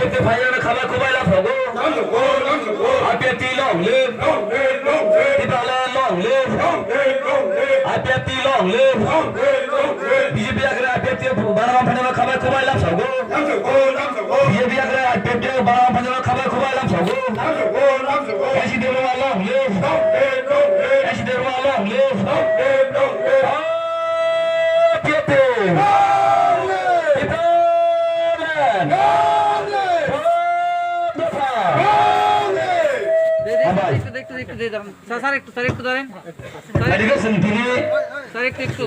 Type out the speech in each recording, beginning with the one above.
IPFT ভাইয়ারা খাবার খুবাই লাভ হবো IPFT long live ইতালে long live IPFT long live BJP আগে IPFT বারো ভাইয়ারা খাবার খুবাই লাভ হবো বিজেপি আগে IPFT বারো ভাইয়ারা খাবার খুবাই লাভ হবো এসি দেওয়া long live এসি দেওয়া long live IPFT স্যার একটু ধরেন স্যার একটু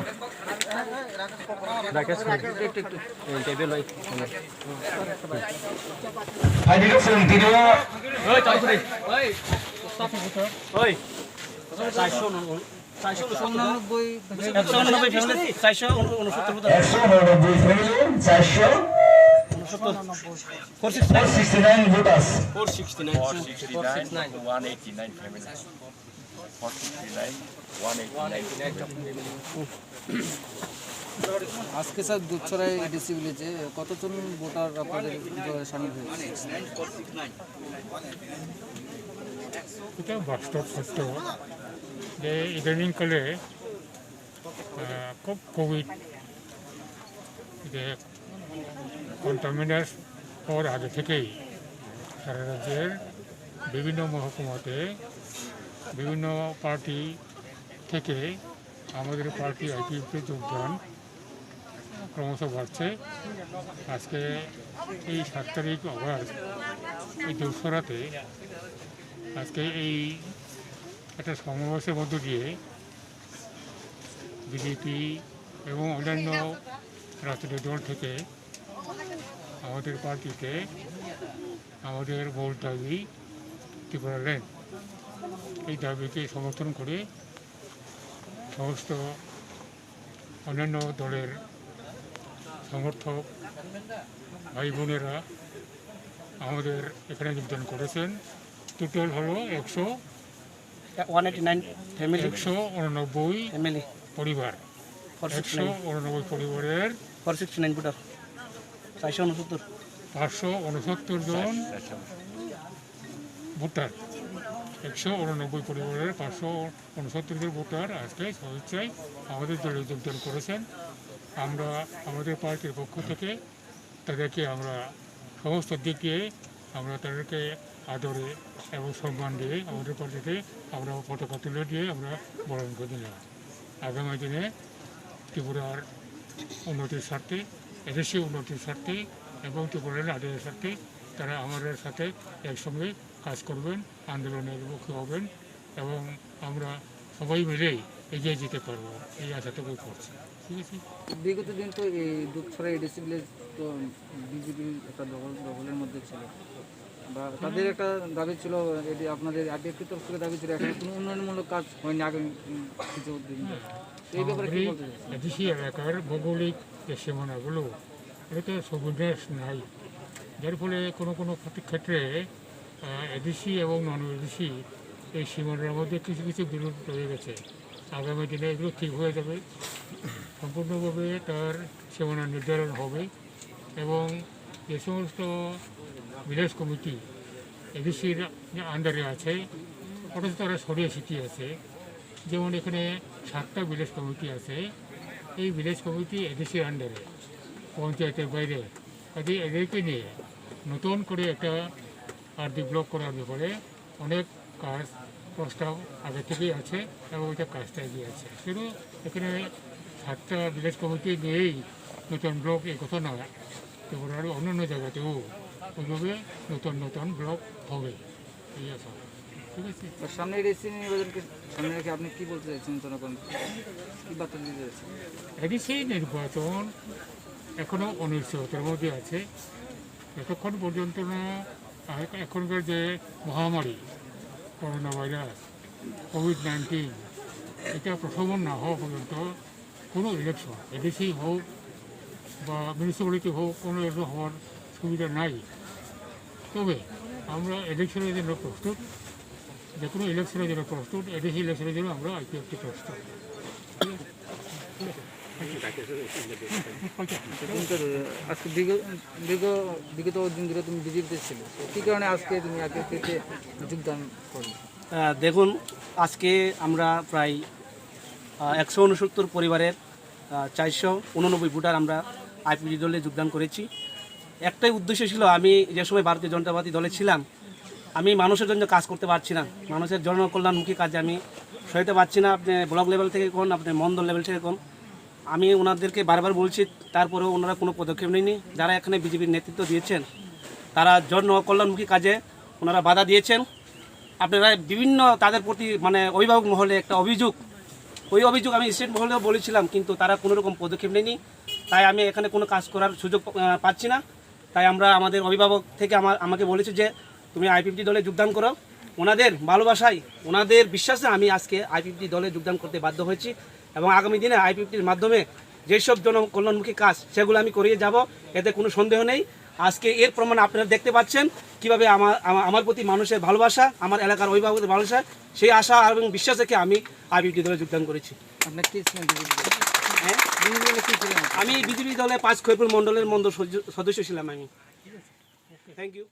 voters. 469, 189 family. 469, 189 আজকে স্যার দুধছড়ায় ডিসি ভিলেজে কতজন ভোটার আপনাদের সামিল হয়েছে? এটা বাস্তব সত্য যে ইদানিংকালে খুব কোভিড যে কন্টামিনেট হওয়ার আগে থেকেই সারা রাজ্যের বিভিন্ন মহকুমাতে বিভিন্ন পার্টি থেকে আমাদের পার্টি আইপিএফতে যোগদান ক্রমশ বাড়ছে। আজকে এই 7 তারিখ অগাস্ট এই দুধছড়াতে আজকে এই একটা সমাবেশের মধ্য দিয়ে বিজেপি এবং অন্যান্য রাজনৈতিক দল থেকে আমাদের পার্টিতে আমাদের ভোট দাবি ত্রিপুরা ল্যান্ড এই দাবিকে সমর্থন করে সমস্ত অন্যান্য দলের সমর্থক ভাই বোনেরা আমাদের এখানে যোগদান করেছেন। টোটাল হলো 189 পরিবার, 189 পরিবারের 569 জন ভোটার, 189 পরিবারের 569 জন ভোটার আজকে স্বেচ্ছায় আমাদের দলে যোগদান করেছেন। আমরা আমাদের পার্টির পক্ষ থেকে তাদেরকে আমরা সমস্ত দিক দিয়ে আমরা তাদেরকে আদরে এবং সম্মান দিয়ে আমাদের পার্টিতে আমরা পতাকা তুলে দিয়ে আমরা বরণ করে দিলাম। আগামী দিনে ত্রিপুরার উন্নতির স্বার্থে, এদেশের উন্নতির স্বার্থে এবং ত্রিপুরার আদায়ের স্বার্থে তারা আমাদের সাথে একসঙ্গে কাজ করবেন, আন্দোলনের মুখী হবেন এবং আমরা সবাই মিলেই এগিয়ে যেতে পারবো এই আশাটুকু করছি। ঠিক আছে। বিগত দিন তো এই দুধছড়া এডিসি ভিলেজ তো বিজেপি একটা দখলের মধ্যে ছিল বা তাদের একটা দাবি ছিল, এটি আপনাদের আইপিএফটির তরফ থেকে দাবি ছিল, এখন কোনো উন্নয়নমূলক কাজ হয়নি আগামী কিছু দিন। এই ব্যাপারে কি বলতে চাই? এডিসি এলাকার ভৌগোলিক যে সীমানাগুলো এটা সুবিধা নাই, যার ফলে কোনো কোনো ক্ষেত্রে এডিসি এবং নন এডিসি এই সীমানার মধ্যে কিছু কিছু বিরোধ রয়ে গেছে। আগামী দিনে এগুলো ঠিক হয়ে যাবে, সম্পূর্ণভাবে তার সীমানা নির্ধারণ হবে এবং যে সমস্ত ভিলেজ কমিটি এডিসির আন্ডারে আছে অথচ তারা সরিয়ে ছিটিয়ে আছে, যেমন এখানে 7টা ভিলেজ কমিটি আছে। এই ভিলেজ কমিটি এডিসির আন্ডারে, পঞ্চায়েতের বাইরে, এদেরকে নিয়ে নতুন করে একটা আর্থিক ব্লক করার ব্যাপারে অনেক কাজ প্রস্তাব আগে থেকেই আছে এবং এটা কাজটা এগিয়ে আছে। শুধু এখানে 7টা ভিলেজ কমিটি নিয়েই নতুন ব্লক এই কথা নয়, ত্রিপুরার অন্যান্য জায়গাতেও ওইভাবে নতুন নতুন ব্লক হবে এই আশা। ঠিক আছে। সামনে এডিসি নির্বাচনকে সামনে রেখে আপনি কী বলতে চাইছেন, জনগণ কী বার্তা দিতে চাইছেন? এডিসি নির্বাচন এখনও অনিশ্চয়তার মধ্যে আছে। যতক্ষণ পর্যন্ত না এখনকার যে মহামারী করোনা ভাইরাস কোভিড-19 এটা প্রশমন না হওয়া পর্যন্ত কোনো ইলেকশন এডিসি হোক বা মিউনিসিপ্যালিটি হোক কোনো ইলেকশন হওয়ার সুবিধা নাই। তবে আমরা ইলেকশনের জন্য প্রস্তুত, যে কোনো ইলেকশনের জন্য প্রস্তুত, এডিসি ইলেকশনের জন্য আমরা আইপিএফটি প্রস্তুত। আজকে বিগত দিন ধরে তুমি বিজেপিতে ছিল, তো কী কারণে আজকে তুমি আইপিএফটিতে যোগদান করলে? দেখুন, আজকে আমরা প্রায় 169 পরিবারের 489 ভোটার আমরা আইপিএফটি দলে যোগদান করেছি। একটাই উদ্দেশ্য ছিল, আমি যে সময় ভারতীয় জনতা পার্টি দলে ছিলাম, আমি মানুষের জন্য কাজ করতে পারছি না, মানুষের জনকল্যাণমুখী কাজে আমি সহায়তা পাচ্ছি না। আপনি ব্লক লেভেল থেকে কোন, আপনি মন্ডল লেভেল থেকে কোন, আমি ওনাদেরকে বারবার বলছি, তারপরেও ওনারা কোনো পদক্ষেপ নেয়নি। যারা এখানে বিজেপির নেতৃত্ব দিয়েছেন তারা জনকল্যাণমুখী কাজে ওনারা বাধা দিয়েছেন। আপনারা বিভিন্ন তাদের প্রতি মানে অভিভাবক মহলে একটা অভিযোগ, ওই অভিযোগ আমি স্টেট মহলেও বলেছিলাম, কিন্তু তারা কোনো রকম পদক্ষেপ নেয়নি। তাই আমি এখানে কোনো কাজ করার সুযোগ পাচ্ছি না। তাই আমরা আমাদের অভিভাবক থেকে আমাকে বলেছে যে তুমি আইপিএফটি দলে যোগদান করো। ওনাদের ভালোবাসায়, ওনাদের বিশ্বাসে আমি আজকে আইপিএফটি দলে যোগদান করতে বাধ্য হয়েছি, এবং আগামী দিনে আইপিএফটির মাধ্যমে যেসব জনকল্যাণমুখী কাজ সেগুলো আমি করিয়ে যাব, এতে কোনো সন্দেহ নেই। আজকে এর প্রমাণ আপনারা দেখতে পাচ্ছেন কিভাবে আমার প্রতি মানুষের ভালোবাসা, আমার এলাকার অভিভাবকদের ভালোবাসা, সেই আশা এবং বিশ্বাস রেখে আমি আইপিএফটি দলে যোগদান করেছি। আপনার কি ছিলেন বিজেপি দলে কি ছিলেন? আমি বিজেপি দলে 5 খৈপুর মণ্ডলের সদস্য ছিলাম আমি। Thank you.